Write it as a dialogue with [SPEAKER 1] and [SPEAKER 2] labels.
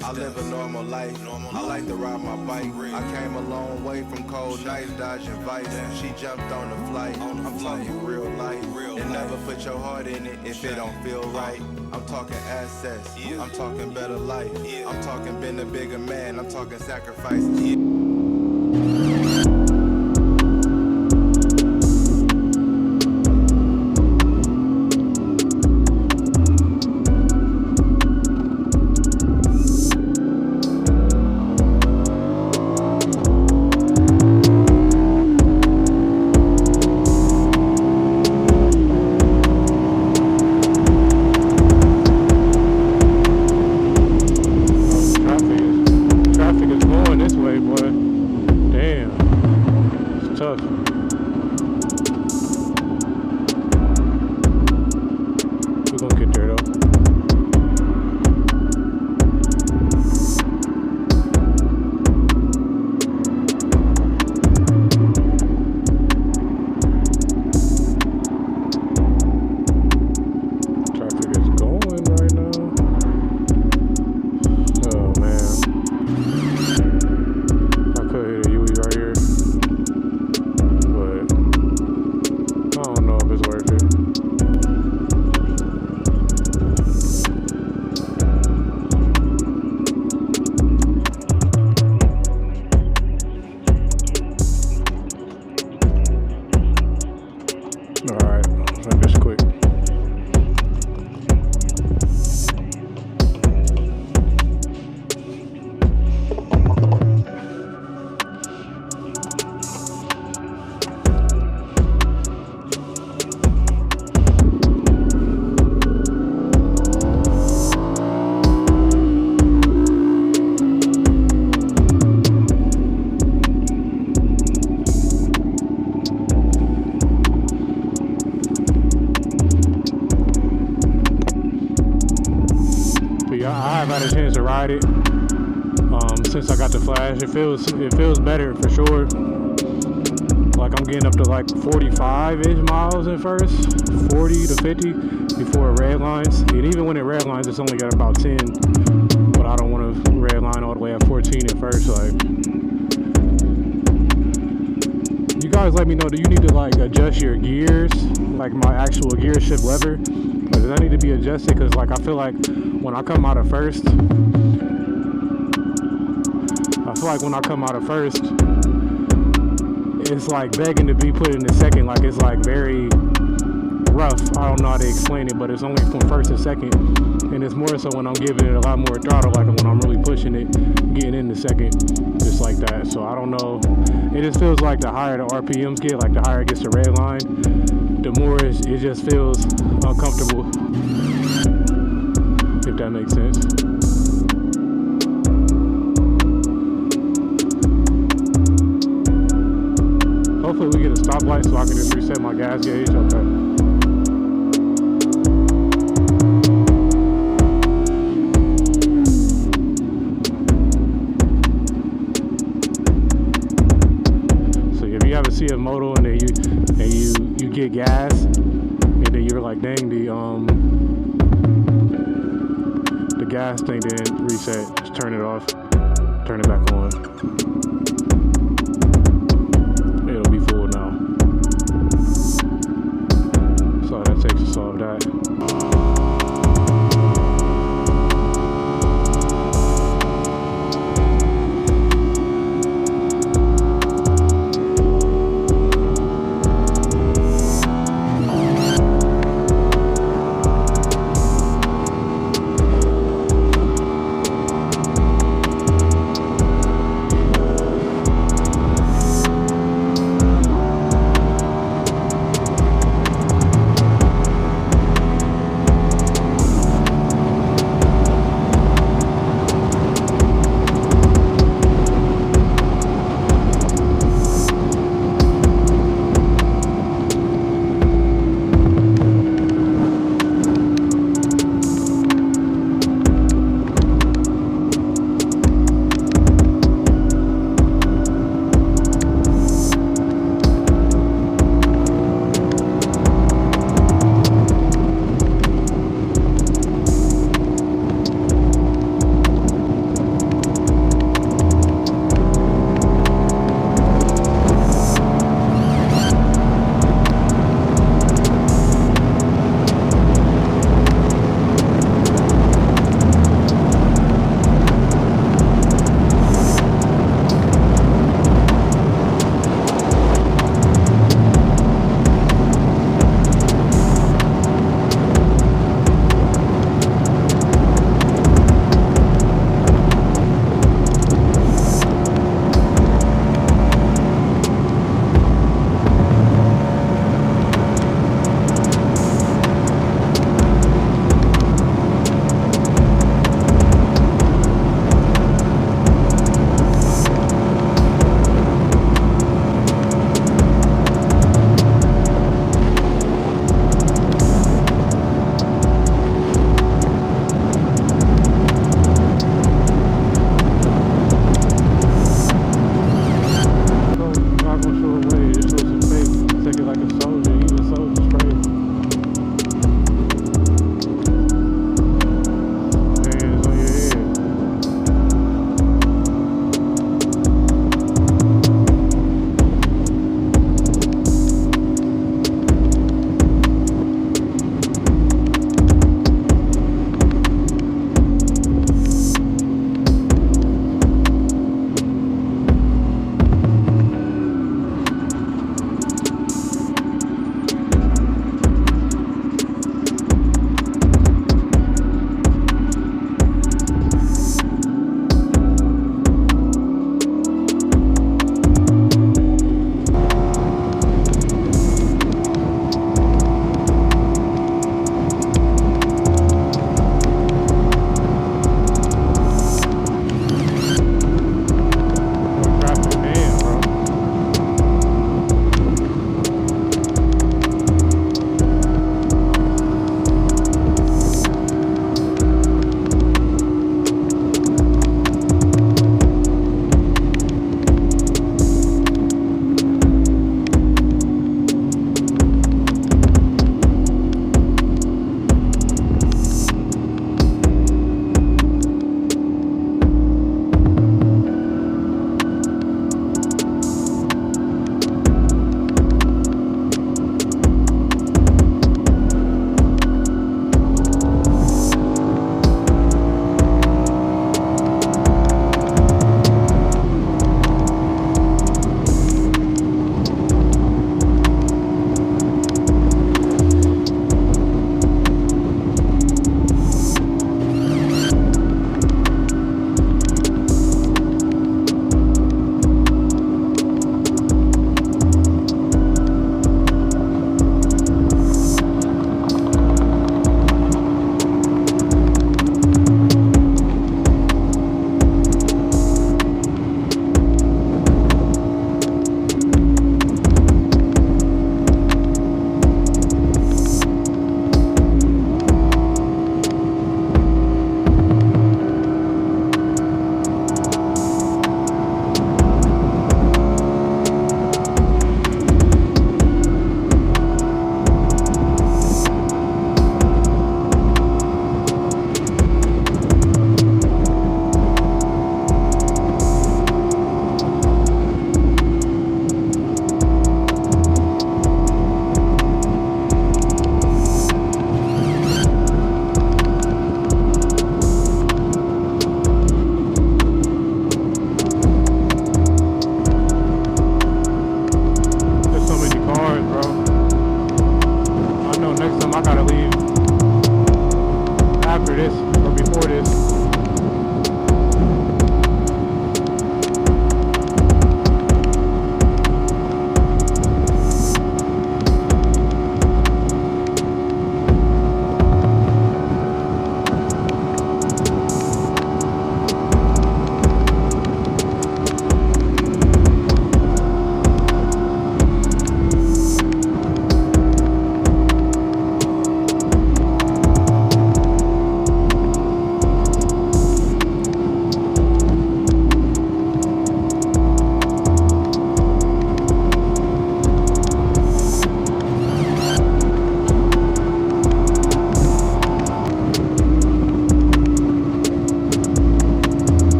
[SPEAKER 1] I live a normal life. I like to ride my bike. I came a long way from cold nights, dodging vice. She jumped on the flight. I'm talking real life. And never put your heart in it if it don't feel right. I'm talking assets. I'm talking better life. I'm talking being a bigger man. I'm talking sacrifice.
[SPEAKER 2] I've had a chance to ride it since I got the Flash. It feels better for sure. Like I'm getting up to like 45-ish miles at first, 40 to 50 before it red lines. And even when it red lines, it's only got about 10. But I don't want to red line all the way at 14 at first. Like, you guys let me know, do you need to like adjust your gears, like my actual gear shift lever? Like, does that need to be adjusted? Because like I feel like when I come out of first, it's like begging to be put in the second. Like it's like very rough. I don't know how to explain it, but it's only from first to second. And it's more so when I'm giving it a lot more throttle, like when I'm really pushing it, getting in the second, just like that. So I don't know. It just feels like the higher the RPMs get, like the higher it gets the red line, the more it just feels uncomfortable. If that makes sense. Hopefully we get a stoplight so I can just reset my gas gauge. Okay. So if you have a CFMOTO and then you get gas, and then you're like, dang, the gas thing didn't reset, just turn it off, turn it back on.